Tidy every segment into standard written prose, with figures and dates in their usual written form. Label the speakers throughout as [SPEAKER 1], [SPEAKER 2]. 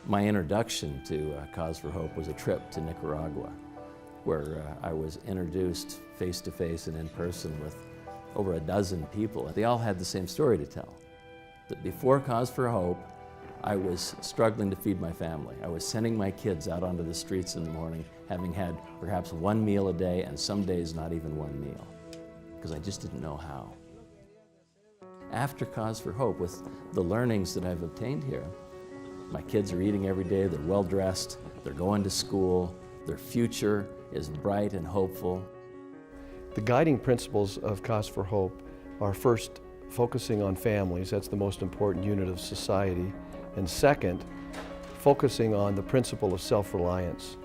[SPEAKER 1] My introduction to Cause for Hope was a trip to Nicaragua, where I was introduced face-to-face and in person with over a dozen people. They all had the same story to tell. That before Cause for Hope, I was struggling to feed my family. I was sending my kids out onto the streets in the morning, having had perhaps one meal a day, and some days not even one meal, because I just didn't know how. After Cause for Hope, with the learnings that I've obtained here, my kids are eating every day, they're well-dressed, they're going to school, their future is bright and hopeful.
[SPEAKER 2] The guiding principles of Cause for Hope are first, focusing on families, that's the most important unit of society, and second, focusing on the principle of self-reliance.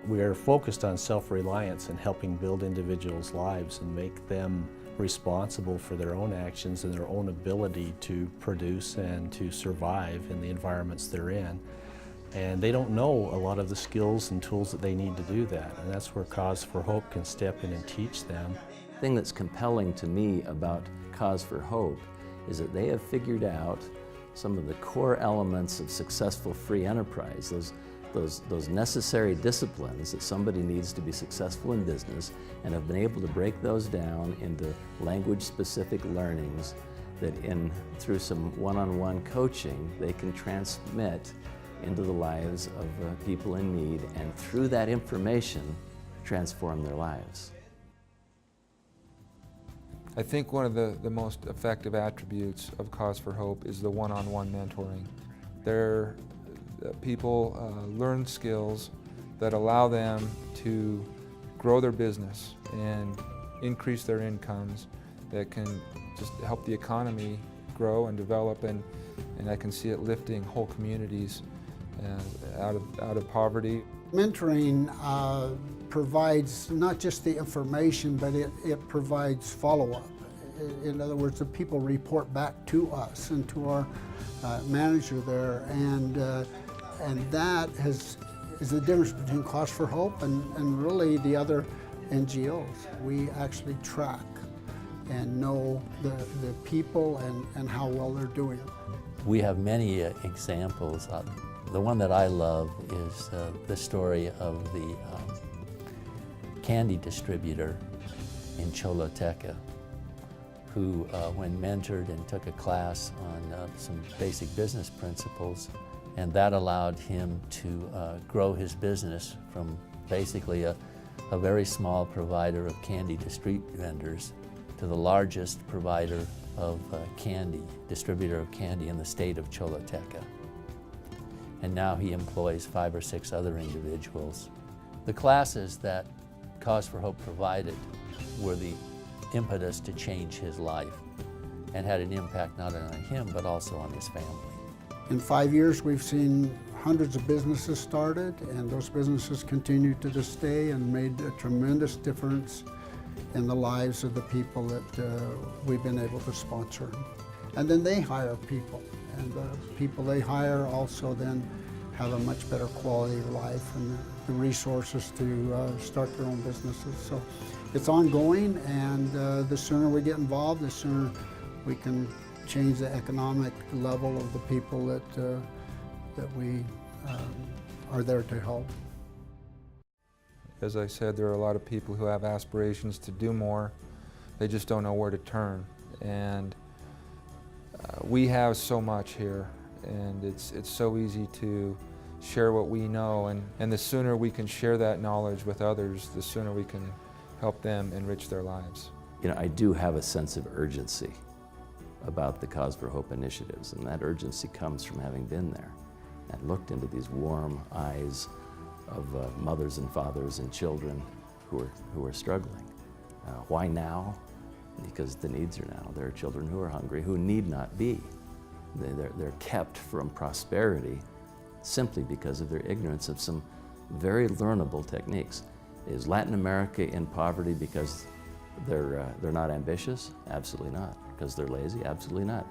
[SPEAKER 3] We are focused on self-reliance and helping build individuals' lives and make them responsible for their own actions and their own ability to produce and to survive in the environments they're in. And they don't know a lot of the skills and tools that they need to do that, and that's where Cause for Hope can step in and teach them.
[SPEAKER 1] The thing that's compelling to me about Cause for Hope is that they have figured out some of the core elements of successful free enterprise, those necessary disciplines that somebody needs to be successful in business, and have been able to break those down into language-specific learnings that through some one-on-one coaching they can transmit into the lives of people in need, and through that information transform their lives.
[SPEAKER 4] I think one of the most effective attributes of Cause for Hope is the one-on-one mentoring. People learn skills that allow them to grow their business and increase their incomes, that can just help the economy grow and develop, and I can see it lifting whole communities out of poverty.
[SPEAKER 5] Mentoring provides not just the information, but it provides follow-up. In other words, the people report back to us and to our manager there, and that is the difference between Cause for Hope and really the other NGOs. We actually track and know the people and how well they're doing.
[SPEAKER 6] We have many examples. The one that I love is the story of the candy distributor in Choluteca, who, when mentored and took a class on some basic business principles, and that allowed him to grow his business from basically a very small provider of candy street vendors to the largest provider of distributor of candy in the state of Choluteca. And now he employs 5 or 6 other individuals. The classes that Cause for Hope provided were the impetus to change his life, and had an impact not only on him but also on his family.
[SPEAKER 5] In 5 years we've seen hundreds of businesses started, and those businesses continue to this day and made a tremendous difference in the lives of the people that we've been able to sponsor. And then they hire people, and the people they hire also then have a much better quality of life and the resources to start their own businesses. So it's ongoing, and the sooner we get involved, the sooner we can change the economic level of the people that we are there to help.
[SPEAKER 4] As I said, there are a lot of people who have aspirations to do more. They just don't know where to turn. And we have so much here, and it's so easy to share what we know, and the sooner we can share that knowledge with others, the sooner we can help them enrich their lives.
[SPEAKER 1] You know, I do have a sense of urgency about the Cause for Hope initiatives, and that urgency comes from having been there and looked into these warm eyes of mothers and fathers and children who are struggling. Why now? Because the needs are now. There are children who are hungry, who need not be. They're kept from prosperity simply because of their ignorance of some very learnable techniques. Is Latin America in poverty because they're not ambitious? Absolutely not. Because they're lazy? Absolutely not.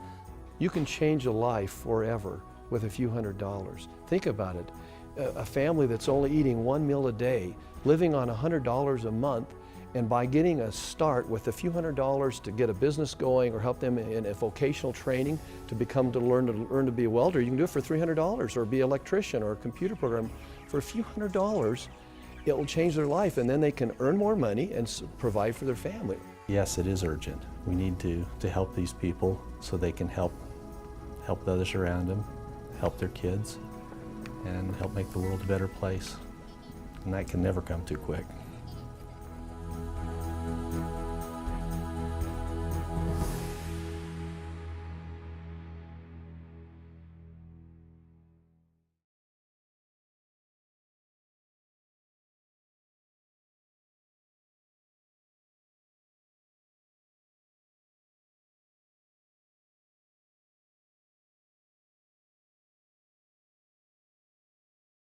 [SPEAKER 2] You can change a life forever with a few $100s. Think about it. A family that's only eating one meal a day, living on $100 a month, And by getting a start with a few $100s to get a business going or help them in a vocational training to learn to be a welder, you can do it for $300, or be an electrician or a computer programmer. For a few $100s, it will change their life, and then they can earn more money and provide for their family.
[SPEAKER 3] Yes, it is urgent. We need to help these people so they can help the others around them, help their kids, and help make the world a better place. And that can never come too quick.